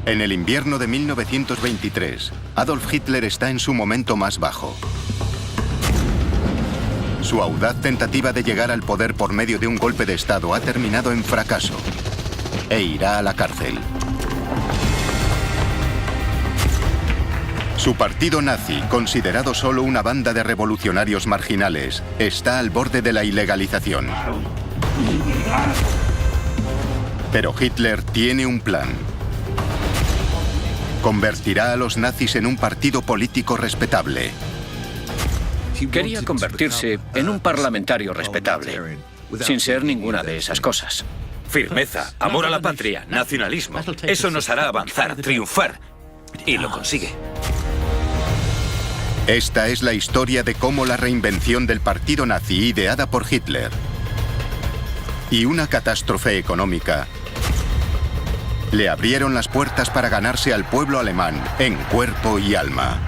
En el invierno de 1923, Adolf Hitler está en su momento más bajo. Su audaz tentativa de llegar al poder por medio de un golpe de Estado ha terminado en fracaso e irá a la cárcel. Su partido nazi, considerado solo una banda de revolucionarios marginales, está al borde de la ilegalización. Pero Hitler tiene un plan. Convertirá a los nazis en un partido político respetable. Quería convertirse en un parlamentario respetable, sin ser ninguna de esas cosas. Firmeza, amor a la patria, nacionalismo. Eso nos hará avanzar, triunfar. Y lo consigue. Esta es la historia de cómo la reinvención del partido nazi ideada por Hitler y una catástrofe económica le abrieron las puertas para ganarse al pueblo alemán en cuerpo y alma.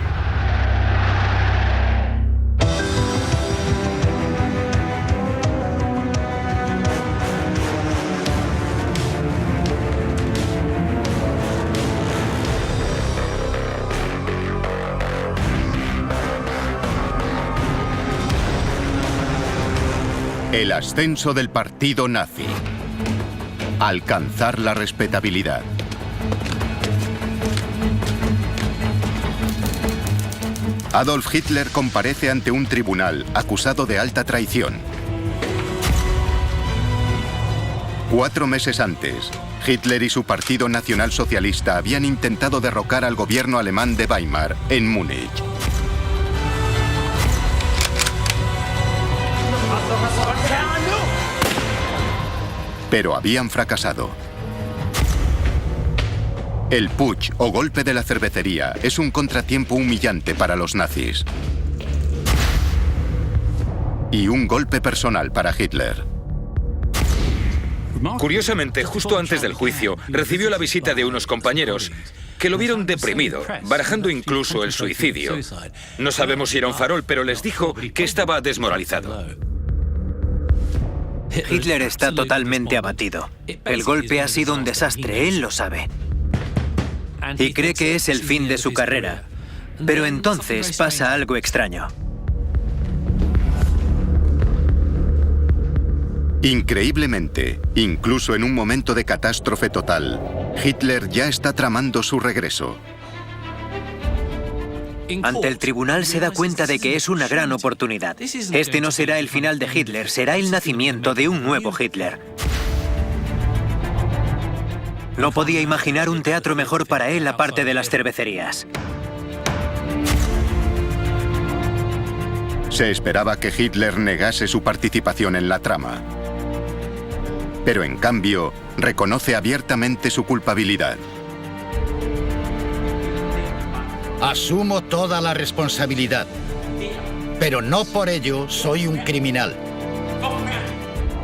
El ascenso del partido nazi. Alcanzar la respetabilidad. Adolf Hitler comparece ante un tribunal acusado de alta traición. 4 meses antes, Hitler y su partido nacionalsocialista habían intentado derrocar al gobierno alemán de Weimar en Múnich. Pero habían fracasado. El putsch o golpe de la cervecería es un contratiempo humillante para los nazis. Y un golpe personal para Hitler. Curiosamente, justo antes del juicio, recibió la visita de unos compañeros que lo vieron deprimido, barajando incluso el suicidio. No sabemos si era un farol, pero les dijo que estaba desmoralizado. Hitler está totalmente abatido. El golpe ha sido un desastre, él lo sabe. Y cree que es el fin de su carrera. Pero entonces pasa algo extraño. Increíblemente, incluso en un momento de catástrofe total, Hitler ya está tramando su regreso. Ante el tribunal se da cuenta de que es una gran oportunidad. Este no será el final de Hitler, será el nacimiento de un nuevo Hitler. No podía imaginar un teatro mejor para él aparte de las cervecerías. Se esperaba que Hitler negase su participación en la trama. Pero en cambio, reconoce abiertamente su culpabilidad. Asumo toda la responsabilidad, pero no por ello soy un criminal.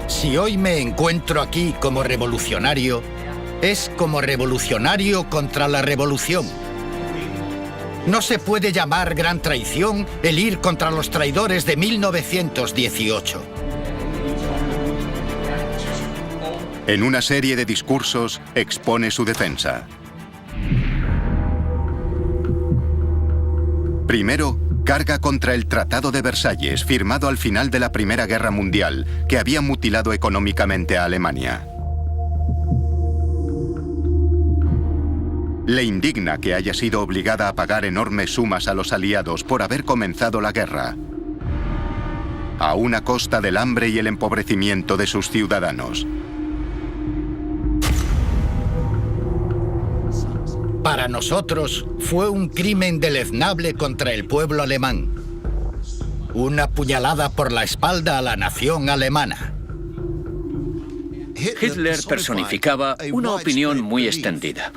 Si hoy me encuentro aquí como revolucionario, es como revolucionario contra la revolución. No se puede llamar gran traición el ir contra los traidores de 1918. En una serie de discursos, expone su defensa. Primero, carga contra el Tratado de Versalles, firmado al final de la Primera Guerra Mundial, que había mutilado económicamente a Alemania. Le indigna que haya sido obligada a pagar enormes sumas a los aliados por haber comenzado la guerra, a una costa del hambre y el empobrecimiento de sus ciudadanos. Para nosotros fue un crimen deleznable contra el pueblo alemán. Una puñalada por la espalda a la nación alemana. Hitler personificaba una opinión muy extendida.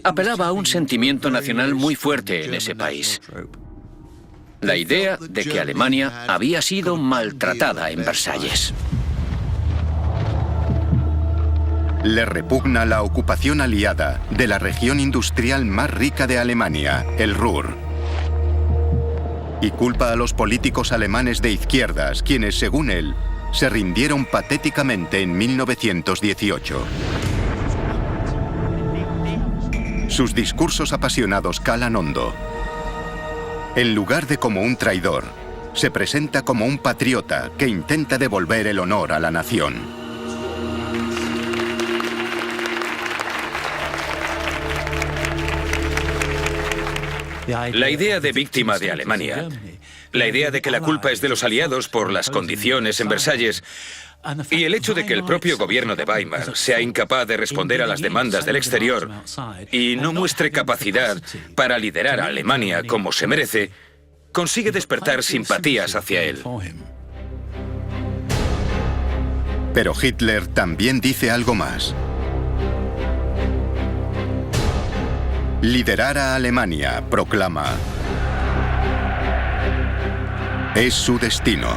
Apelaba a un sentimiento nacional muy fuerte en ese país. La idea de que Alemania había sido maltratada en Versalles. Le repugna la ocupación aliada de la región industrial más rica de Alemania, el Ruhr. Y culpa a los políticos alemanes de izquierdas, quienes, según él, se rindieron patéticamente en 1918. Sus discursos apasionados calan hondo. En lugar de como un traidor, se presenta como un patriota que intenta devolver el honor a la nación. La idea de víctima de Alemania, la idea de que la culpa es de los aliados por las condiciones en Versalles, y el hecho de que el propio gobierno de Weimar sea incapaz de responder a las demandas del exterior y no muestre capacidad para liderar a Alemania como se merece, consigue despertar simpatías hacia él. Pero Hitler también dice algo más. Liderar a Alemania, proclama, es su destino.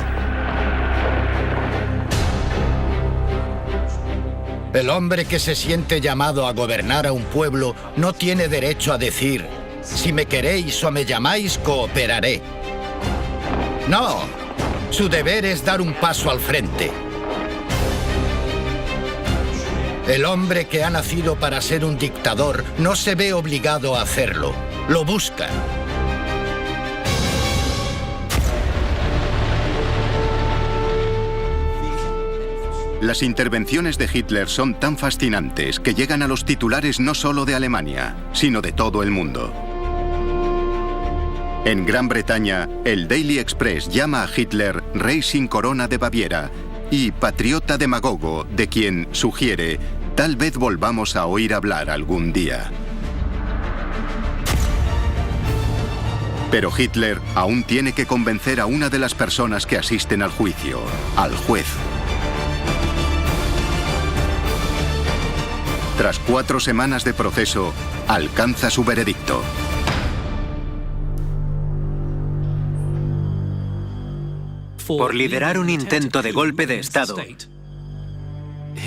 El hombre que se siente llamado a gobernar a un pueblo no tiene derecho a decir, si me queréis o me llamáis, cooperaré. No, su deber es dar un paso al frente. El hombre que ha nacido para ser un dictador no se ve obligado a hacerlo, lo busca. Las intervenciones de Hitler son tan fascinantes que llegan a los titulares no solo de Alemania, sino de todo el mundo. En Gran Bretaña, el Daily Express llama a Hitler Rey sin corona de Baviera y patriota demagogo de quien sugiere tal vez volvamos a oír hablar algún día. Pero Hitler aún tiene que convencer a una de las personas que asisten al juicio, al juez. Tras 4 semanas de proceso, alcanza su veredicto. Por liderar un intento de golpe de Estado,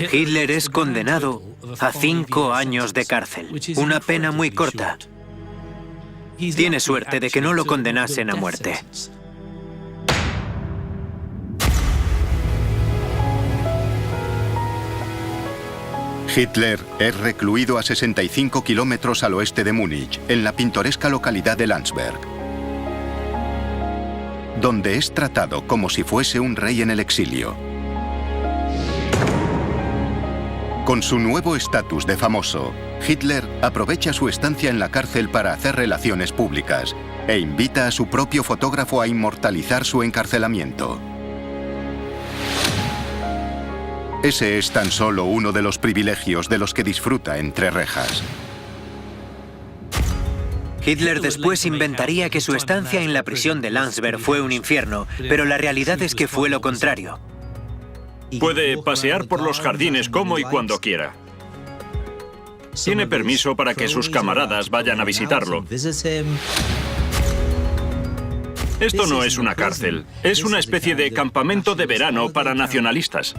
Hitler es condenado a 5 años de cárcel, una pena muy corta. Tiene suerte de que no lo condenasen a muerte. Hitler es recluido a 65 kilómetros al oeste de Múnich, en la pintoresca localidad de Landsberg, donde es tratado como si fuese un rey en el exilio. Con su nuevo estatus de famoso, Hitler aprovecha su estancia en la cárcel para hacer relaciones públicas e invita a su propio fotógrafo a inmortalizar su encarcelamiento. Ese es tan solo uno de los privilegios de los que disfruta entre rejas. Hitler después inventaría que su estancia en la prisión de Landsberg fue un infierno, pero la realidad es que fue lo contrario. Puede pasear por los jardines como y cuando quiera. Tiene permiso para que sus camaradas vayan a visitarlo. Esto no es una cárcel, es una especie de campamento de verano para nacionalistas.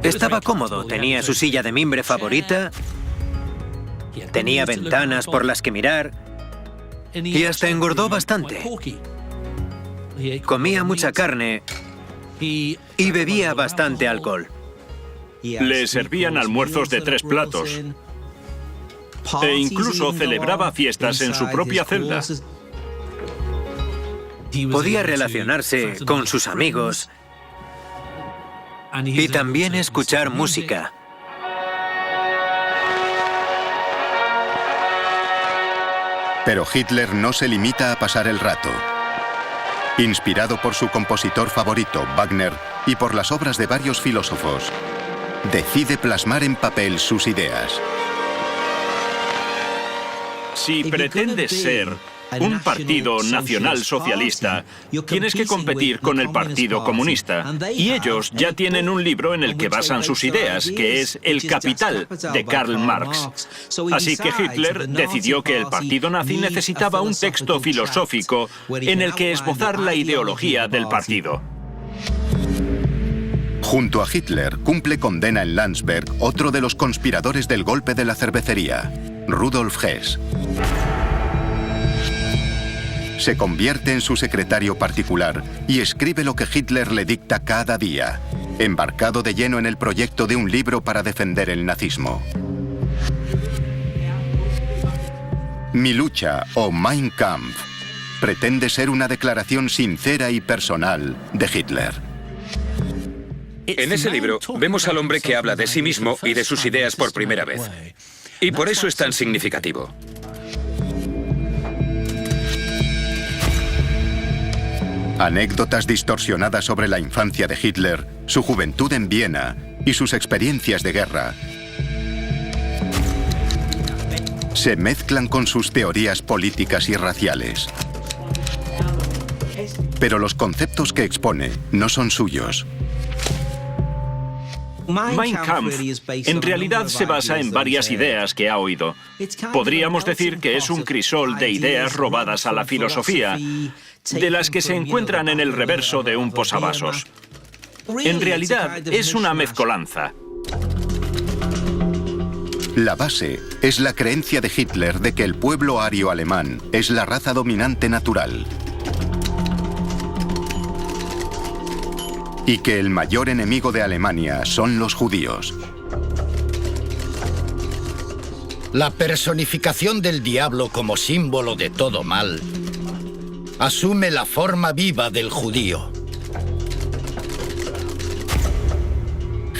Estaba cómodo, tenía su silla de mimbre favorita, tenía ventanas por las que mirar y hasta engordó bastante. Comía mucha carne y bebía bastante alcohol. Le servían almuerzos de 3 platos e incluso celebraba fiestas en su propia celda. Podía relacionarse con sus amigos y también escuchar música. Pero Hitler no se limita a pasar el rato. Inspirado por su compositor favorito, Wagner, y por las obras de varios filósofos, decide plasmar en papel sus ideas. Si pretendes ser un partido nacional socialista, tienes que competir con el Partido Comunista. Y ellos ya tienen un libro en el que basan sus ideas, que es El Capital, de Karl Marx. Así que Hitler decidió que el partido nazi necesitaba un texto filosófico en el que esbozar la ideología del partido. Junto a Hitler cumple condena en Landsberg otro de los conspiradores del golpe de la cervecería, Rudolf Hess. Se convierte en su secretario particular y escribe lo que Hitler le dicta cada día, embarcado de lleno en el proyecto de un libro para defender el nazismo. Mi lucha, o Mein Kampf, pretende ser una declaración sincera y personal de Hitler. En ese libro vemos al hombre que habla de sí mismo y de sus ideas por primera vez. Y por eso es tan significativo. Anécdotas distorsionadas sobre la infancia de Hitler, su juventud en Viena y sus experiencias de guerra se mezclan con sus teorías políticas y raciales. Pero los conceptos que expone no son suyos. Mein Kampf en realidad se basa en varias ideas que ha oído. Podríamos decir que es un crisol de ideas robadas a la filosofía, de las que se encuentran en el reverso de un posavasos. En realidad es una mezcolanza. La base es la creencia de Hitler de que el pueblo ario alemán es la raza dominante natural y que el mayor enemigo de Alemania son los judíos. La personificación del diablo como símbolo de todo mal asume la forma viva del judío.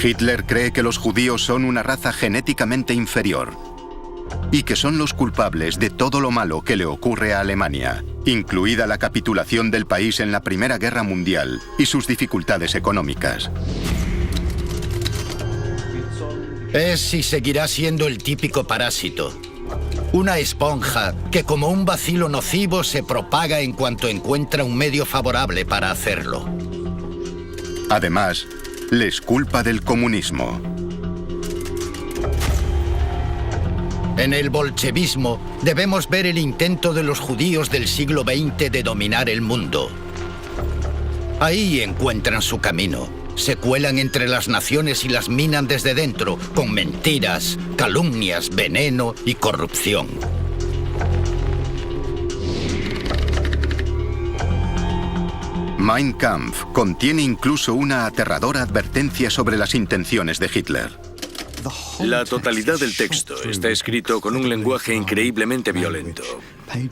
Hitler cree que los judíos son una raza genéticamente inferior y que son los culpables de todo lo malo que le ocurre a Alemania, incluida la capitulación del país en la Primera Guerra Mundial y sus dificultades económicas. Es y seguirá siendo el típico parásito. Una esponja que como un bacilo nocivo se propaga en cuanto encuentra un medio favorable para hacerlo. Además, les culpa del comunismo. En el bolchevismo debemos ver el intento de los judíos del siglo XX de dominar el mundo. Ahí encuentran su camino. Se cuelan entre las naciones y las minan desde dentro, con mentiras, calumnias, veneno y corrupción. Mein Kampf contiene incluso una aterradora advertencia sobre las intenciones de Hitler. La totalidad del texto está escrito con un lenguaje increíblemente violento.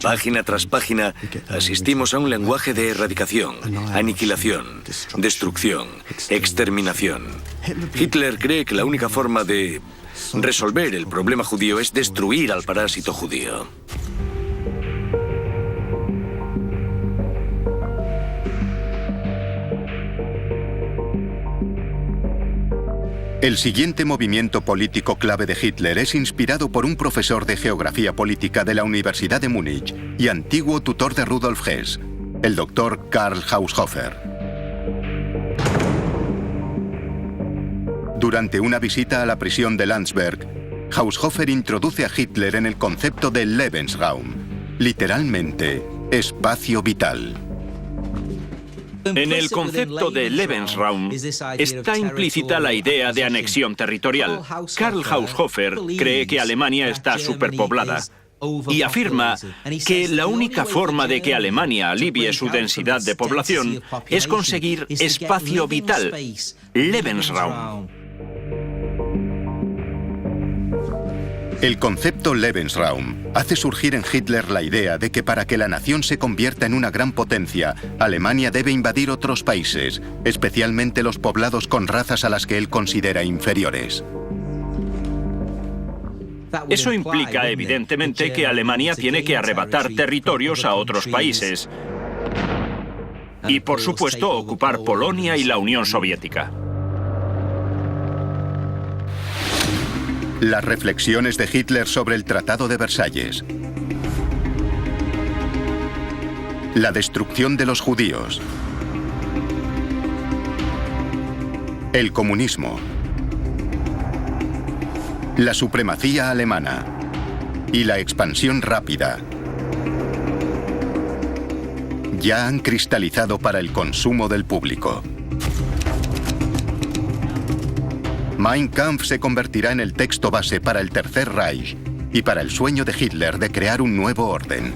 Página tras página asistimos a un lenguaje de erradicación, aniquilación, destrucción, exterminación. Hitler cree que la única forma de resolver el problema judío es destruir al parásito judío. El siguiente movimiento político clave de Hitler es inspirado por un profesor de geografía política de la Universidad de Múnich y antiguo tutor de Rudolf Hess, el doctor Karl Haushofer. Durante una visita a la prisión de Landsberg, Haushofer introduce a Hitler en el concepto de Lebensraum, literalmente, espacio vital. En el concepto de Lebensraum está implícita la idea de anexión territorial. Karl Haushofer cree que Alemania está superpoblada y afirma que la única forma de que Alemania alivie su densidad de población es conseguir espacio vital, Lebensraum. El concepto Lebensraum hace surgir en Hitler la idea de que para que la nación se convierta en una gran potencia, Alemania debe invadir otros países, especialmente los poblados con razas a las que él considera inferiores. Eso implica, evidentemente, que Alemania tiene que arrebatar territorios a otros países y, por supuesto, ocupar Polonia y la Unión Soviética. Las reflexiones de Hitler sobre el Tratado de Versalles. La destrucción de los judíos. El comunismo. La supremacía alemana. Y la expansión rápida. Ya han cristalizado para el consumo del público. Mein Kampf se convertirá en el texto base para el Tercer Reich y para el sueño de Hitler de crear un nuevo orden.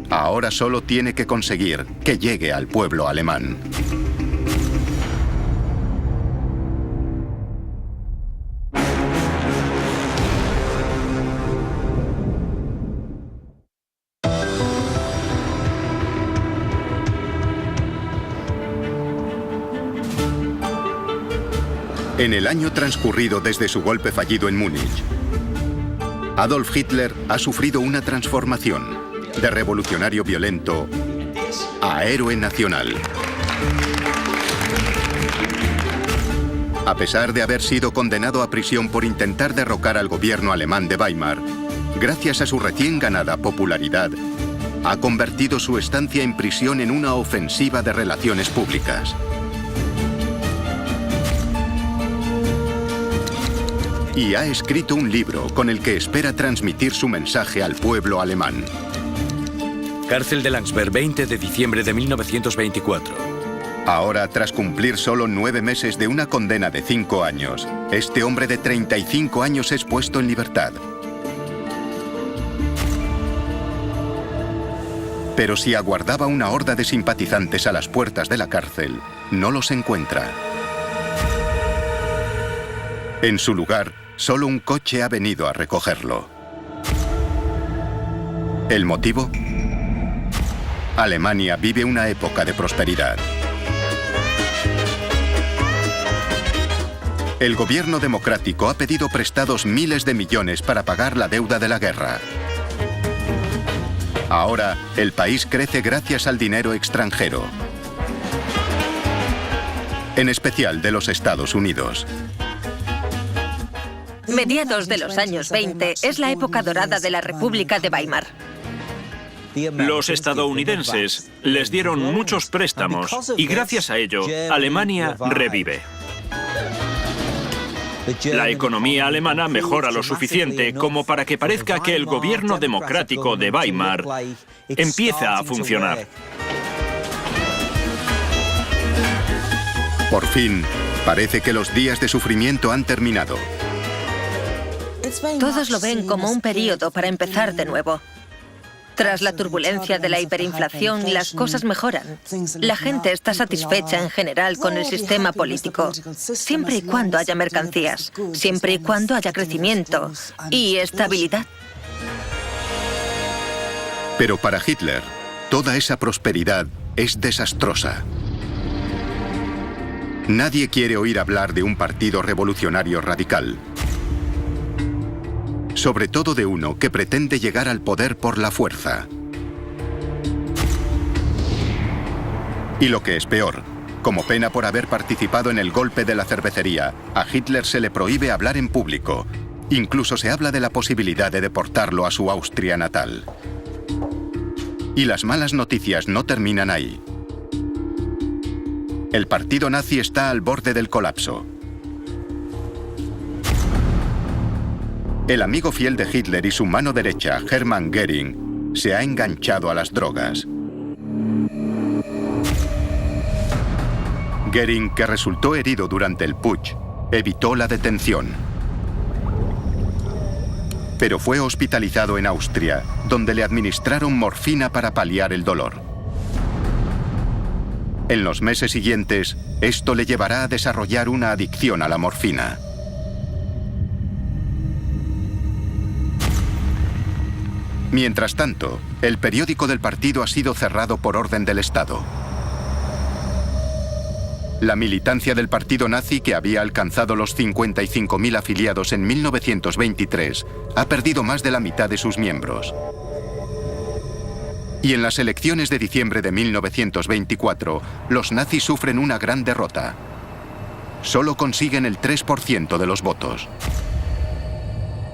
Ahora solo tiene que conseguir que llegue al pueblo alemán. En el año transcurrido desde su golpe fallido en Múnich, Adolf Hitler ha sufrido una transformación de revolucionario violento a héroe nacional. A pesar de haber sido condenado a prisión por intentar derrocar al gobierno alemán de Weimar, gracias a su recién ganada popularidad, ha convertido su estancia en prisión en una ofensiva de relaciones públicas. Y ha escrito un libro con el que espera transmitir su mensaje al pueblo alemán. Cárcel de Landsberg, 20 de diciembre de 1924. Ahora, tras cumplir solo 9 meses de una condena de 5 años, este hombre de 35 años es puesto en libertad. Pero si aguardaba una horda de simpatizantes a las puertas de la cárcel, no los encuentra. En su lugar, solo un coche ha venido a recogerlo. ¿El motivo? Alemania vive una época de prosperidad. El gobierno democrático ha pedido prestados miles de millones para pagar la deuda de la guerra. Ahora, el país crece gracias al dinero extranjero, en especial de los Estados Unidos. Mediados de los años 20 es la época dorada de la República de Weimar. Los estadounidenses les dieron muchos préstamos y gracias a ello, Alemania revive. La economía alemana mejora lo suficiente como para que parezca que el gobierno democrático de Weimar empieza a funcionar. Por fin, parece que los días de sufrimiento han terminado. Todos lo ven como un periodo para empezar de nuevo. Tras la turbulencia de la hiperinflación, las cosas mejoran. La gente está satisfecha en general con el sistema político, siempre y cuando haya mercancías, siempre y cuando haya crecimiento y estabilidad. Pero para Hitler, toda esa prosperidad es desastrosa. Nadie quiere oír hablar de un partido revolucionario radical. Sobre todo de uno que pretende llegar al poder por la fuerza. Y lo que es peor, como pena por haber participado en el golpe de la cervecería, a Hitler se le prohíbe hablar en público. Incluso se habla de la posibilidad de deportarlo a su Austria natal. Y las malas noticias no terminan ahí. El partido nazi está al borde del colapso. El amigo fiel de Hitler y su mano derecha, Hermann Göring, se ha enganchado a las drogas. Göring, que resultó herido durante el putsch, evitó la detención. Pero fue hospitalizado en Austria, donde le administraron morfina para paliar el dolor. En los meses siguientes, esto le llevará a desarrollar una adicción a la morfina. Mientras tanto, el periódico del partido ha sido cerrado por orden del Estado. La militancia del partido nazi, que había alcanzado los 55.000 afiliados en 1923, ha perdido más de la mitad de sus miembros. Y en las elecciones de diciembre de 1924, los nazis sufren una gran derrota. Solo consiguen el 3% de los votos.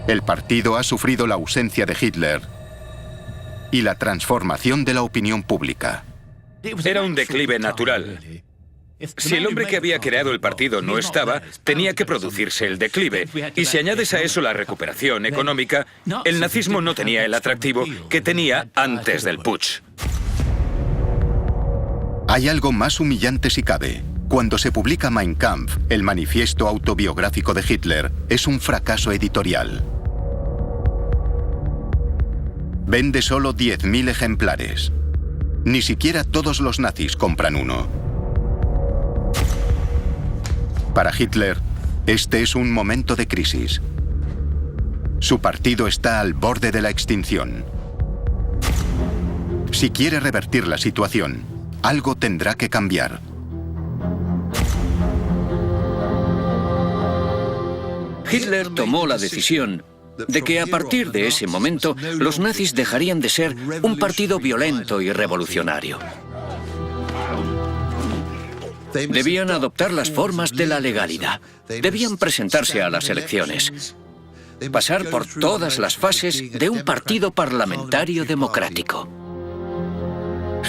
El partido ha sufrido la ausencia de Hitler y la transformación de la opinión pública. Era un declive natural. Si el hombre que había creado el partido no estaba, tenía que producirse el declive. Y si añades a eso la recuperación económica, el nazismo no tenía el atractivo que tenía antes del putsch. Hay algo más humillante si cabe. Cuando se publica Mein Kampf, el manifiesto autobiográfico de Hitler, es un fracaso editorial. Vende solo 10.000 ejemplares. Ni siquiera todos los nazis compran uno. Para Hitler, este es un momento de crisis. Su partido está al borde de la extinción. Si quiere revertir la situación, algo tendrá que cambiar. Hitler tomó la decisión de que a partir de ese momento los nazis dejarían de ser un partido violento y revolucionario. Debían adoptar las formas de la legalidad. Debían presentarse a las elecciones. Pasar por todas las fases de un partido parlamentario democrático.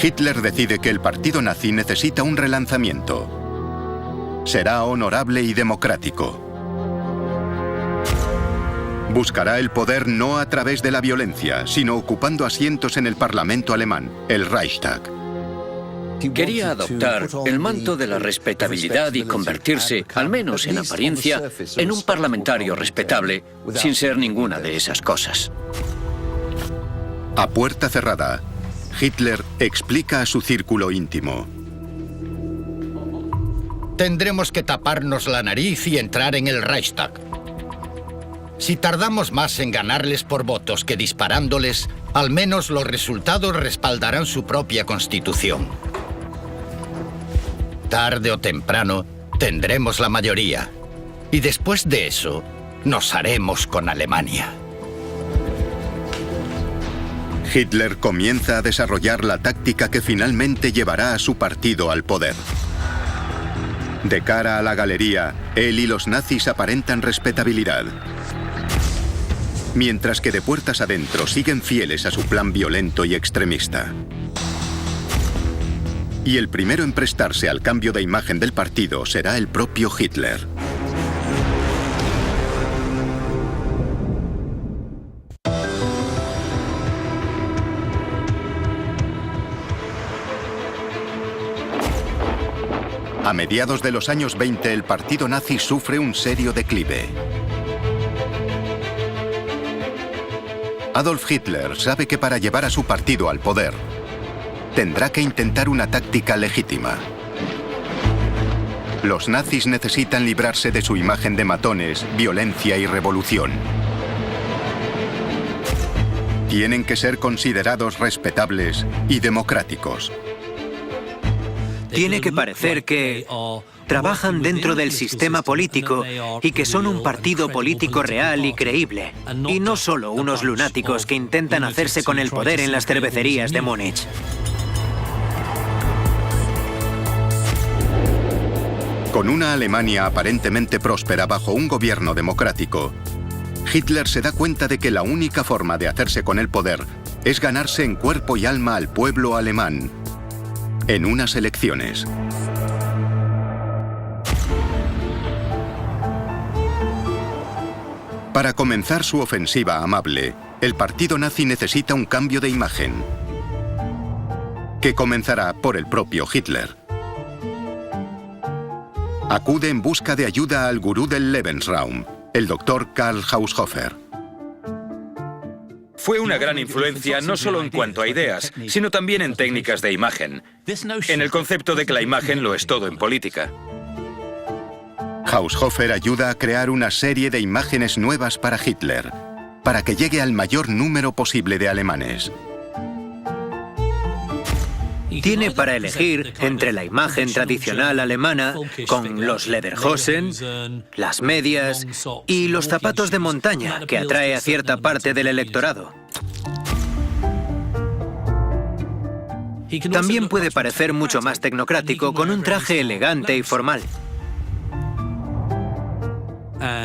Hitler decide que el partido nazi necesita un relanzamiento. Será honorable y democrático. Buscará el poder no a través de la violencia, sino ocupando asientos en el Parlamento alemán, el Reichstag. Quería adoptar el manto de la respetabilidad y convertirse, al menos en apariencia, en un parlamentario respetable, sin ser ninguna de esas cosas. A puerta cerrada, Hitler explica a su círculo íntimo. Tendremos que taparnos la nariz y entrar en el Reichstag. Si tardamos más en ganarles por votos que disparándoles, al menos los resultados respaldarán su propia constitución. Tarde o temprano, tendremos la mayoría. Y después de eso, nos haremos con Alemania. Hitler comienza a desarrollar la táctica que finalmente llevará a su partido al poder. De cara a la galería, él y los nazis aparentan respetabilidad. Mientras que de puertas adentro siguen fieles a su plan violento y extremista. Y el primero en prestarse al cambio de imagen del partido será el propio Hitler. A mediados de los años 20, el partido nazi sufre un serio declive. Adolf Hitler sabe que para llevar a su partido al poder, tendrá que intentar una táctica legítima. Los nazis necesitan librarse de su imagen de matones, violencia y revolución. Tienen que ser considerados respetables y democráticos. Tiene que parecer que trabajan dentro del sistema político y que son un partido político real y creíble, y no solo unos lunáticos que intentan hacerse con el poder en las cervecerías de Múnich. Con una Alemania aparentemente próspera bajo un gobierno democrático, Hitler se da cuenta de que la única forma de hacerse con el poder es ganarse en cuerpo y alma al pueblo alemán en unas elecciones. Para comenzar su ofensiva amable, el partido nazi necesita un cambio de imagen, que comenzará por el propio Hitler. Acude en busca de ayuda al gurú del Lebensraum, el doctor Karl Haushofer. Fue una gran influencia no solo en cuanto a ideas, sino también en técnicas de imagen, en el concepto de que la imagen lo es todo en política. Haushofer ayuda a crear una serie de imágenes nuevas para Hitler, para que llegue al mayor número posible de alemanes. Tiene para elegir entre la imagen tradicional alemana, con los lederhosen, las medias y los zapatos de montaña, que atrae a cierta parte del electorado. También puede parecer mucho más tecnocrático con un traje elegante y formal.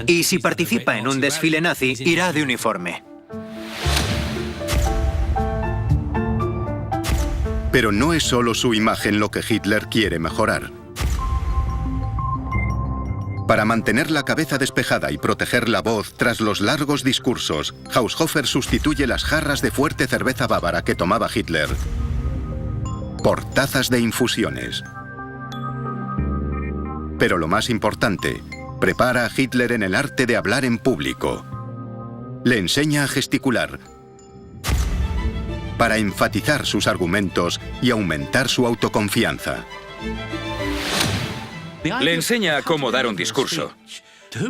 Y si participa en un desfile nazi, irá de uniforme. Pero no es solo su imagen lo que Hitler quiere mejorar. Para mantener la cabeza despejada y proteger la voz tras los largos discursos, Haushofer sustituye las jarras de fuerte cerveza bávara que tomaba Hitler por tazas de infusiones. Pero lo más importante, prepara a Hitler en el arte de hablar en público. Le enseña a gesticular, para enfatizar sus argumentos y aumentar su autoconfianza. Le enseña a cómo dar un discurso,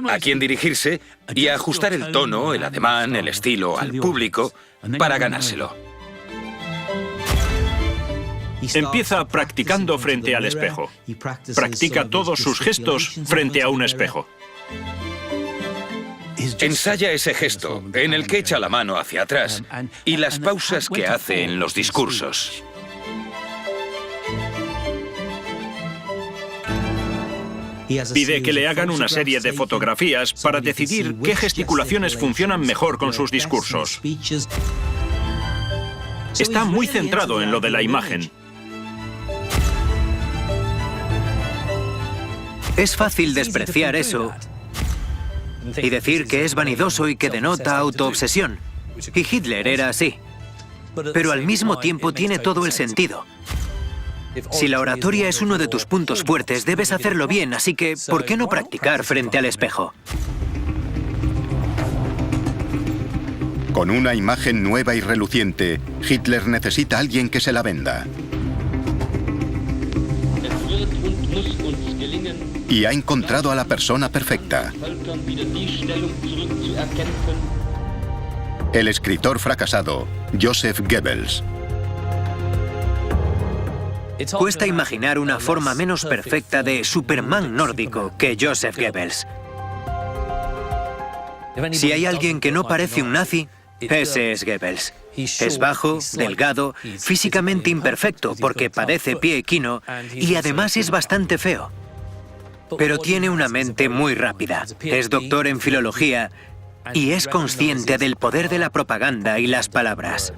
a quién dirigirse y a ajustar el tono, el ademán, el estilo al público para ganárselo. Empieza practicando frente al espejo. Practica todos sus gestos frente a un espejo. Ensaya ese gesto en el que echa la mano hacia atrás y las pausas que hace en los discursos. Pide que le hagan una serie de fotografías para decidir qué gesticulaciones funcionan mejor con sus discursos. Está muy centrado en lo de la imagen. Es fácil despreciar eso y decir que es vanidoso y que denota autoobsesión. Y Hitler era así. Pero al mismo tiempo tiene todo el sentido. Si la oratoria es uno de tus puntos fuertes, debes hacerlo bien, así que ¿por qué no practicar frente al espejo? Con una imagen nueva y reluciente, Hitler necesita a alguien que se la venda. Y ha encontrado a la persona perfecta. El escritor fracasado, Joseph Goebbels. Cuesta imaginar una forma menos perfecta de Superman nórdico que Joseph Goebbels. Si hay alguien que no parece un nazi, ese es Goebbels. Es bajo, delgado, físicamente imperfecto porque padece pie equino y además es bastante feo. Pero tiene una mente muy rápida. Es doctor en filología y es consciente del poder de la propaganda y las palabras.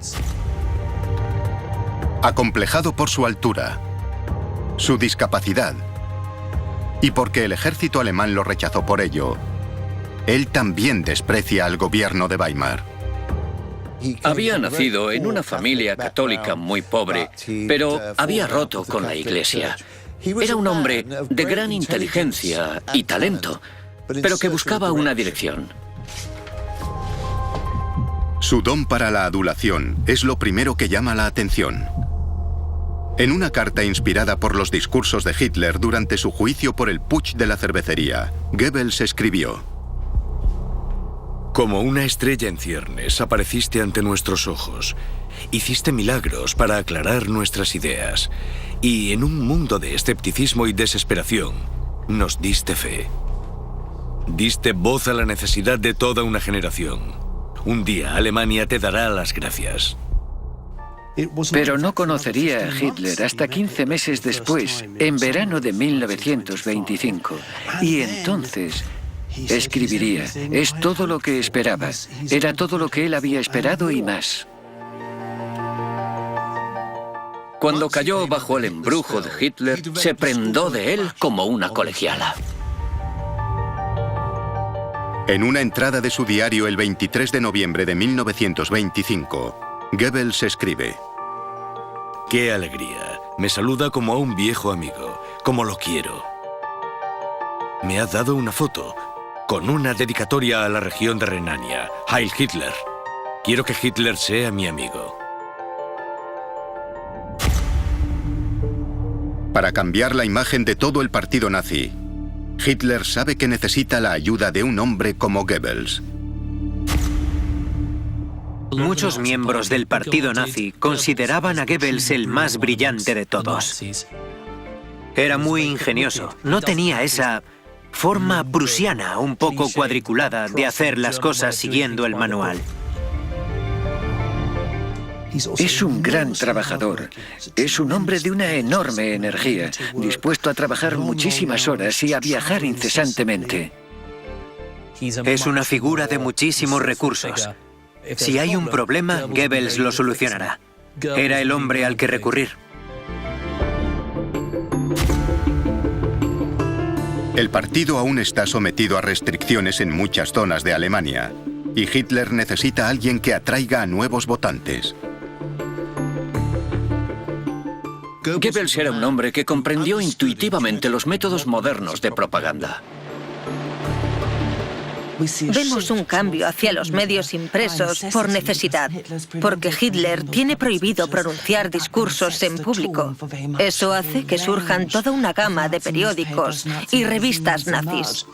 Acomplejado por su altura, su discapacidad y porque el ejército alemán lo rechazó por ello, él también desprecia al gobierno de Weimar. Había nacido en una familia católica muy pobre, pero había roto con la Iglesia. Era un hombre de gran inteligencia y talento, pero que buscaba una dirección. Su don para la adulación es lo primero que llama la atención. En una carta inspirada por los discursos de Hitler durante su juicio por el putsch de la cervecería, Goebbels escribió: Como una estrella en ciernes apareciste ante nuestros ojos. Hiciste milagros para aclarar nuestras ideas. Y en un mundo de escepticismo y desesperación, nos diste fe. Diste voz a la necesidad de toda una generación. Un día Alemania te dará las gracias. Pero no conocería a Hitler hasta 15 meses después, en verano de 1925. Y entonces escribiría: es todo lo que esperaba. Era todo lo que él había esperado y más. Cuando cayó bajo el embrujo de Hitler, se prendó de él como una colegiala. En una entrada de su diario el 23 de noviembre de 1925, Goebbels escribe: ¡Qué alegría! Me saluda como a un viejo amigo, como lo quiero. Me ha dado una foto con una dedicatoria a la región de Renania. Heil Hitler. Quiero que Hitler sea mi amigo. Para cambiar la imagen de todo el partido nazi, Hitler sabe que necesita la ayuda de un hombre como Goebbels. Muchos miembros del partido nazi consideraban a Goebbels el más brillante de todos. Era muy ingenioso, no tenía esa forma prusiana un poco cuadriculada de hacer las cosas siguiendo el manual. Es un gran trabajador. Es un hombre de una enorme energía, dispuesto a trabajar muchísimas horas y a viajar incesantemente. Es una figura de muchísimos recursos. Si hay un problema, Goebbels lo solucionará. Era el hombre al que recurrir. El partido aún está sometido a restricciones en muchas zonas de Alemania, y Hitler necesita a alguien que atraiga a nuevos votantes. Goebbels era un hombre que comprendió intuitivamente los métodos modernos de propaganda. Vemos un cambio hacia los medios impresos por necesidad, porque Hitler tiene prohibido pronunciar discursos en público. Eso hace que surjan toda una gama de periódicos y revistas nazis.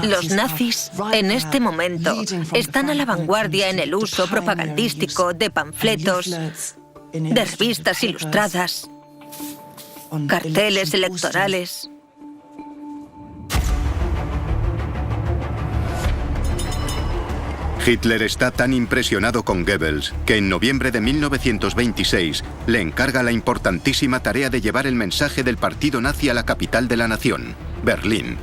Los nazis, en este momento, están a la vanguardia en el uso propagandístico de panfletos, de revistas ilustradas, carteles electorales. Hitler está tan impresionado con Goebbels que en noviembre de 1926 le encarga la importantísima tarea de llevar el mensaje del partido nazi a la capital de la nación, Berlín.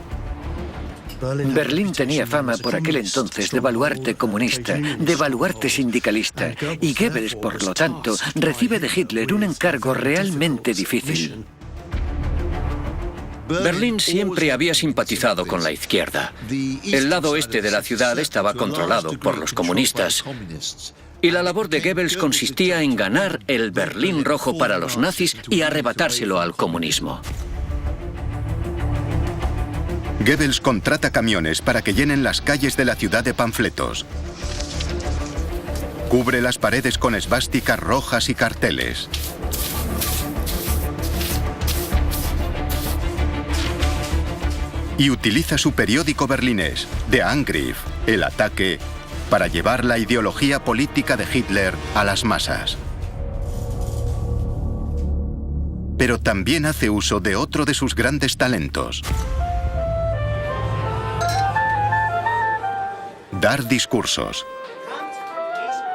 Berlín tenía fama por aquel entonces de baluarte comunista, de baluarte sindicalista, y Goebbels, por lo tanto, recibe de Hitler un encargo realmente difícil. Berlín siempre había simpatizado con la izquierda. El lado este de la ciudad estaba controlado por los comunistas. Y la labor de Goebbels consistía en ganar el Berlín rojo para los nazis y arrebatárselo al comunismo. Goebbels contrata camiones para que llenen las calles de la ciudad de panfletos. Cubre las paredes con esvásticas rojas y carteles. Y utiliza su periódico berlinés, Der Angriff, El Ataque, para llevar la ideología política de Hitler a las masas. Pero también hace uso de otro de sus grandes talentos: dar discursos.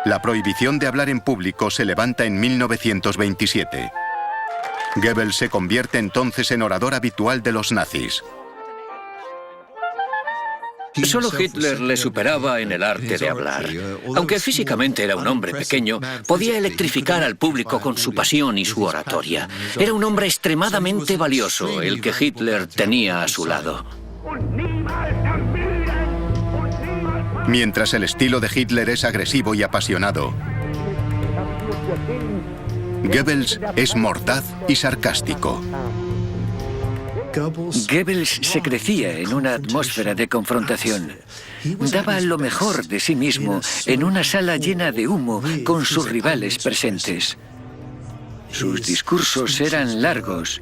La prohibición de hablar en público se levanta en 1927. Goebbels se convierte entonces en orador habitual de los nazis. Solo Hitler le superaba en el arte de hablar. Aunque físicamente era un hombre pequeño, podía electrificar al público con su pasión y su oratoria. Era un hombre extremadamente valioso, el que Hitler tenía a su lado. Mientras el estilo de Hitler es agresivo y apasionado, Goebbels es mordaz y sarcástico. Goebbels se crecía en una atmósfera de confrontación. Daba lo mejor de sí mismo en una sala llena de humo con sus rivales presentes. Sus discursos eran largos,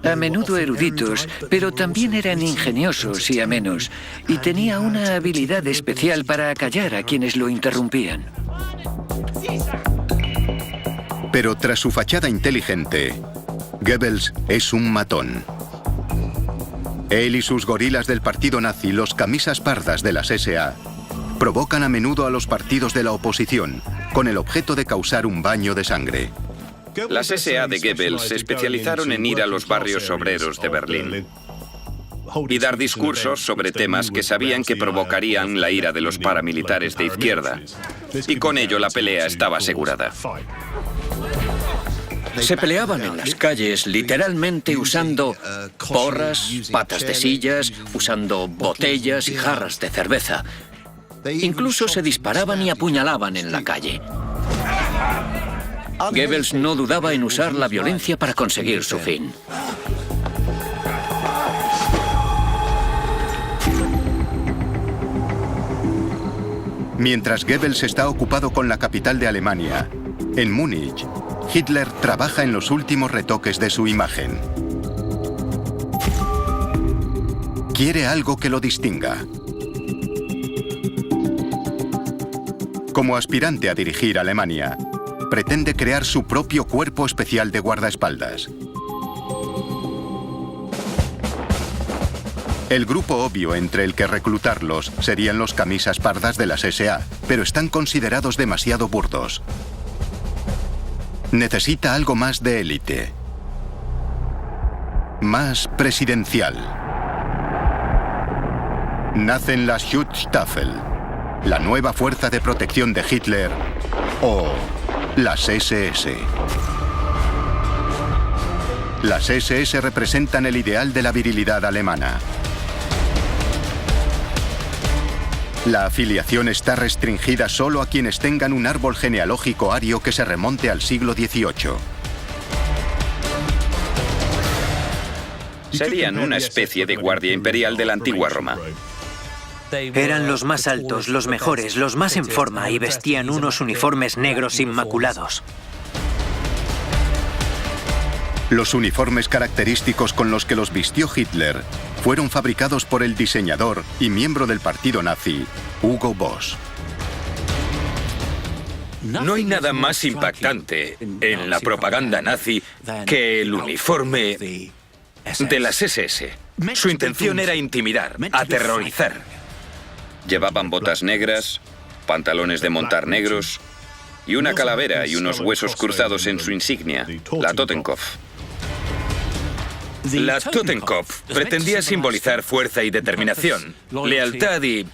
a menudo eruditos, pero también eran ingeniosos y amenos, y tenía una habilidad especial para acallar a quienes lo interrumpían. Pero tras su fachada inteligente, Goebbels es un matón. Él y sus gorilas del partido nazi, los camisas pardas de las SA, provocan a menudo a los partidos de la oposición, con el objeto de causar un baño de sangre. Las SA de Goebbels se especializaron en ir a los barrios obreros de Berlín y dar discursos sobre temas que sabían que provocarían la ira de los paramilitares de izquierda. Y con ello la pelea estaba asegurada. Se peleaban en las calles literalmente usando porras, patas de sillas, usando botellas y jarras de cerveza. Incluso se disparaban y apuñalaban en la calle. Goebbels no dudaba en usar la violencia para conseguir su fin. Mientras Goebbels está ocupado con la capital de Alemania, en Múnich, Hitler trabaja en los últimos retoques de su imagen. Quiere algo que lo distinga. Como aspirante a dirigir Alemania, pretende crear su propio cuerpo especial de guardaespaldas. El grupo obvio entre el que reclutarlos serían los camisas pardas de las SA, pero están considerados demasiado burdos. Necesita algo más de élite. Más presidencial. Nacen las Schutzstaffel, la nueva fuerza de protección de Hitler, o las SS. Las SS representan el ideal de la virilidad alemana. La afiliación está restringida solo a quienes tengan un árbol genealógico ario que se remonte al siglo XVIII. Serían una especie de guardia imperial de la antigua Roma. Eran los más altos, los mejores, los más en forma y vestían unos uniformes negros inmaculados. Los uniformes característicos con los que los vistió Hitler fueron fabricados por el diseñador y miembro del partido nazi, Hugo Boss. No hay nada más impactante en la propaganda nazi que el uniforme de las SS. Su intención era intimidar, aterrorizar. Llevaban botas negras, pantalones de montar negros y una calavera y unos huesos cruzados en su insignia, la Totenkopf. La Totenkopf pretendía simbolizar fuerza y determinación, lealtad y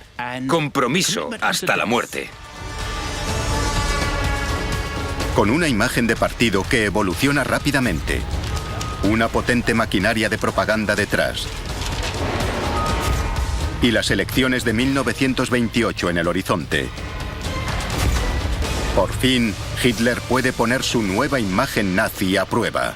compromiso hasta la muerte. Con una imagen de partido que evoluciona rápidamente, una potente maquinaria de propaganda detrás y las elecciones de 1928 en el horizonte, por fin Hitler puede poner su nueva imagen nazi a prueba.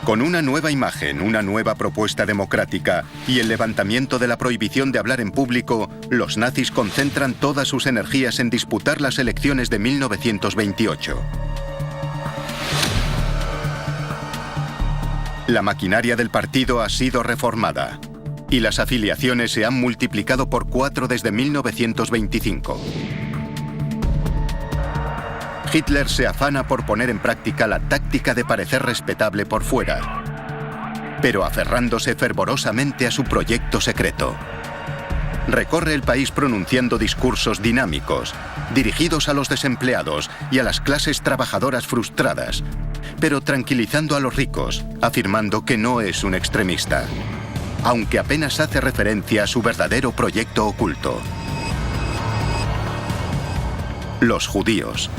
Con una nueva imagen, una nueva propuesta democrática y el levantamiento de la prohibición de hablar en público, los nazis concentran todas sus energías en disputar las elecciones de 1928. La maquinaria del partido ha sido reformada y las afiliaciones se han multiplicado por 4 desde 1925. Hitler se afana por poner en práctica la táctica de parecer respetable por fuera, pero aferrándose fervorosamente a su proyecto secreto. Recorre el país pronunciando discursos dinámicos, dirigidos a los desempleados y a las clases trabajadoras frustradas, pero tranquilizando a los ricos, afirmando que no es un extremista, aunque apenas hace referencia a su verdadero proyecto oculto. Los judíos.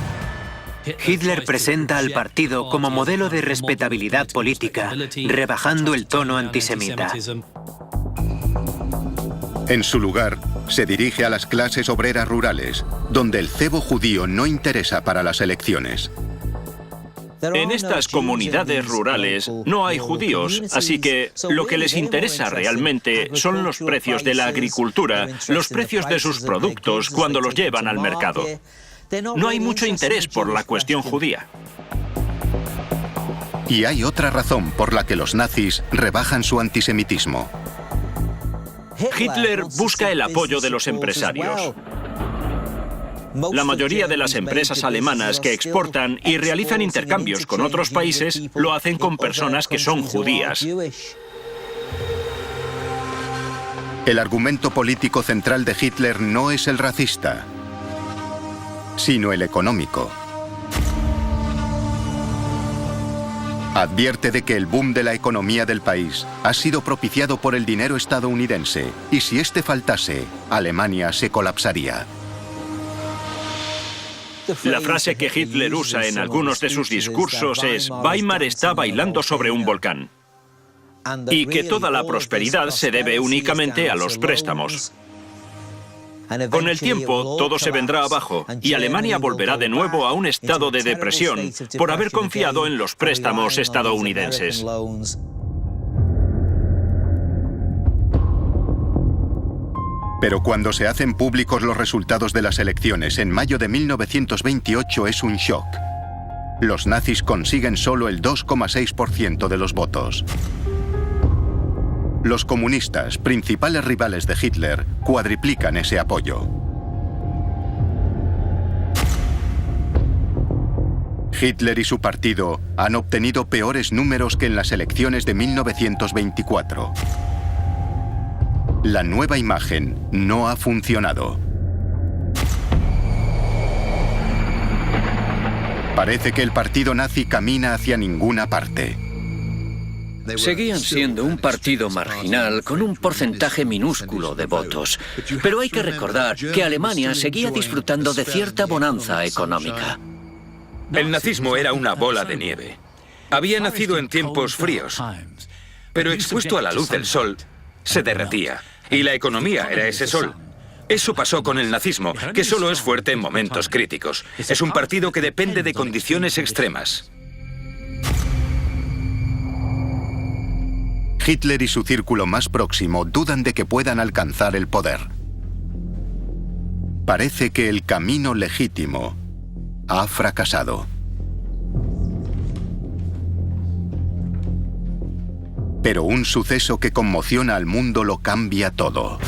Hitler presenta al partido como modelo de respetabilidad política, rebajando el tono antisemita. En su lugar, se dirige a las clases obreras rurales, donde el cebo judío no interesa para las elecciones. En estas comunidades rurales no hay judíos, así que lo que les interesa realmente son los precios de la agricultura, los precios de sus productos cuando los llevan al mercado. No hay mucho interés por la cuestión judía. Y hay otra razón por la que los nazis rebajan su antisemitismo. Hitler busca el apoyo de los empresarios. La mayoría de las empresas alemanas que exportan y realizan intercambios con otros países lo hacen con personas que son judías. El argumento político central de Hitler no es el racista, sino el económico. Advierte de que el boom de la economía del país ha sido propiciado por el dinero estadounidense y si este faltase, Alemania se colapsaría. La frase que Hitler usa en algunos de sus discursos es «Weimar está bailando sobre un volcán» y que toda la prosperidad se debe únicamente a los préstamos. Con el tiempo, todo se vendrá abajo y Alemania volverá de nuevo a un estado de depresión por haber confiado en los préstamos estadounidenses. Pero cuando se hacen públicos los resultados de las elecciones en mayo de 1928 es un shock. Los nazis consiguen solo el 2,6% de los votos. Los comunistas, principales rivales de Hitler, cuadriplican ese apoyo. Hitler y su partido han obtenido peores números que en las elecciones de 1924. La nueva imagen no ha funcionado. Parece que el partido nazi camina hacia ninguna parte. Seguían siendo un partido marginal con un porcentaje minúsculo de votos. Pero hay que recordar que Alemania seguía disfrutando de cierta bonanza económica. El nazismo era una bola de nieve. Había nacido en tiempos fríos, pero expuesto a la luz del sol, se derretía. Y la economía era ese sol. Eso pasó con el nazismo, que solo es fuerte en momentos críticos. Es un partido que depende de condiciones extremas. Hitler y su círculo más próximo dudan de que puedan alcanzar el poder. Parece que el camino legítimo ha fracasado. Pero un suceso que conmociona al mundo lo cambia todo.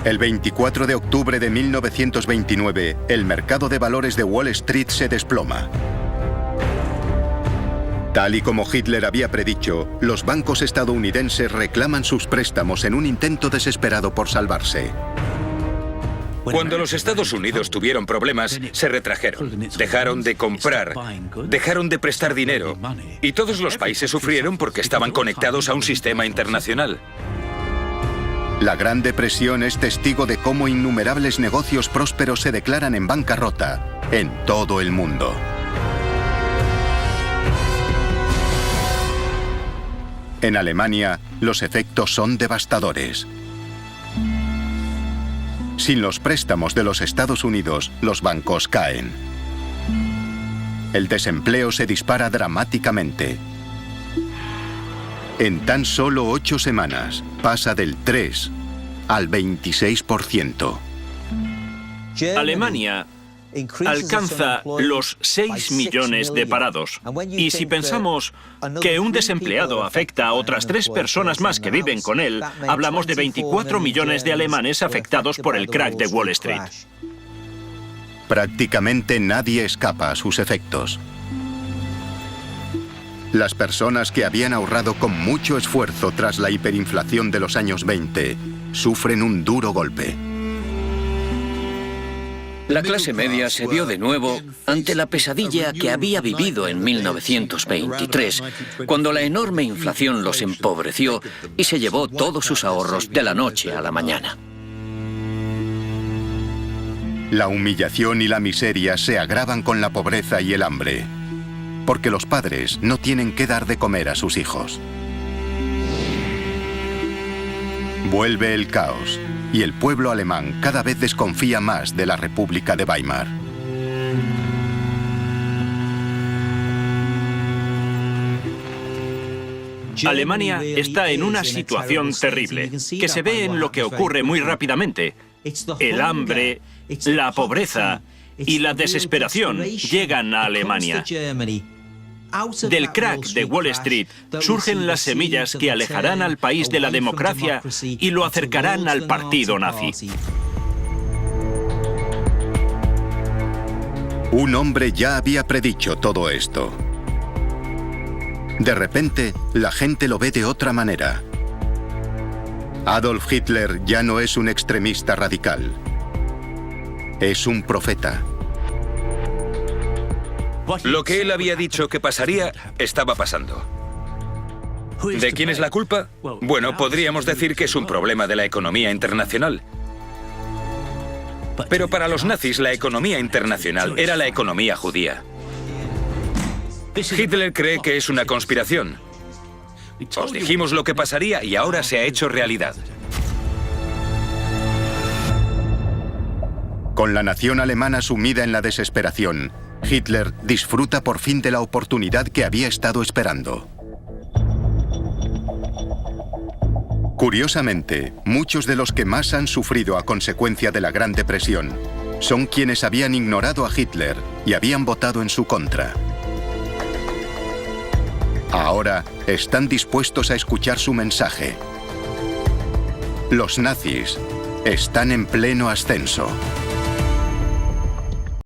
El 24 de octubre de 1929, el mercado de valores de Wall Street se desploma. Tal y como Hitler había predicho, los bancos estadounidenses reclaman sus préstamos en un intento desesperado por salvarse. Cuando los Estados Unidos tuvieron problemas, se retrajeron, dejaron de comprar, dejaron de prestar dinero, y todos los países sufrieron porque estaban conectados a un sistema internacional. La Gran Depresión es testigo de cómo innumerables negocios prósperos se declaran en bancarrota en todo el mundo. En Alemania, los efectos son devastadores. Sin los préstamos de los Estados Unidos, los bancos caen. El desempleo se dispara dramáticamente. En tan solo 8 semanas, pasa del 3 al 26%. Alemania alcanza los 6 millones de parados. Y si pensamos que un desempleado afecta a otras 3 personas más que viven con él, hablamos de 24 millones de alemanes afectados por el crack de Wall Street. Prácticamente nadie escapa a sus efectos. Las personas que habían ahorrado con mucho esfuerzo tras la hiperinflación de los años 20 sufren un duro golpe. La clase media se vio de nuevo ante la pesadilla que había vivido en 1923, cuando la enorme inflación los empobreció y se llevó todos sus ahorros de la noche a la mañana. La humillación y la miseria se agravan con la pobreza y el hambre, porque los padres no tienen que dar de comer a sus hijos. Vuelve el caos, y el pueblo alemán cada vez desconfía más de la República de Weimar. Alemania está en una situación terrible, que se ve en lo que ocurre muy rápidamente. El hambre, la pobreza y la desesperación llegan a Alemania. Del crack de Wall Street surgen las semillas que alejarán al país de la democracia y lo acercarán al partido nazi. Un hombre ya había predicho todo esto. De repente, la gente lo ve de otra manera. Adolf Hitler ya no es un extremista radical. Es un profeta. Lo que él había dicho que pasaría, estaba pasando. ¿De quién es la culpa? Bueno, podríamos decir que es un problema de la economía internacional. Pero para los nazis, la economía internacional era la economía judía. Hitler cree que es una conspiración. Os dijimos lo que pasaría y ahora se ha hecho realidad. Con la nación alemana sumida en la desesperación, Hitler disfruta por fin de la oportunidad que había estado esperando. Curiosamente, muchos de los que más han sufrido a consecuencia de la Gran Depresión son quienes habían ignorado a Hitler y habían votado en su contra. Ahora están dispuestos a escuchar su mensaje. Los nazis están en pleno ascenso.